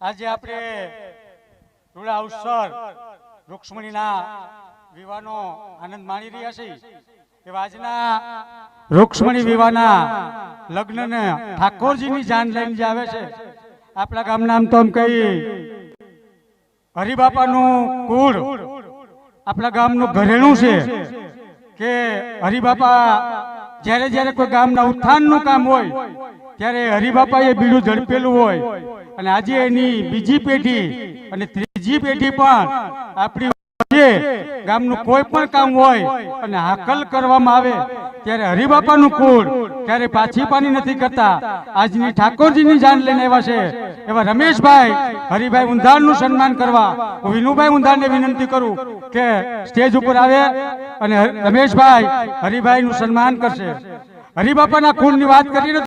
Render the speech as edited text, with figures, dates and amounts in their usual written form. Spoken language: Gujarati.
આજે આપણે રૂડા અવસર રૂક્ષ્મણીના વિવાહનો આનંદ માણી રહ્યા છીએ એવા આજના રૂક્ષ્મણી વિવાહના લગ્નને ઠાકોરજીની જાન લઈને જે આવે છે આપણા ગામના આમ તો એમ કહી હરિબાપાનું કુળ આપણા ગામનું ઘરેણું છે કે હરિબાપા જ્યારે જ્યારે કોઈ ગામના ઉત્થાનનું કામ હોય ત્યારે હરિબાપાએ બીડું ઝડપેલું હોય અને આજે એની બીજી પેઢી અને ત્રીજી પેઢી પણ આપણી ગામનું કોઈ પણ કામ હોય અને હાકલ કરવામાં આવે ત્યારે હરિબાપાનું કુળ ત્યારે પાછી પાની નથી કરતા આજની ઠાકોરજીની જાન લઈને આવ્યા છે એવા રમેશભાઈ હરિભાઈ ઉંધારનું સન્માન કરવા હું વિનુભાઈ ઉંધારને વિનંતી કરું કે સ્ટેજ ઉપર આવે અને રમેશભાઈ હરિભાઈનું સન્માન કરશે. હરિબાપાના કુળની વાત કરીને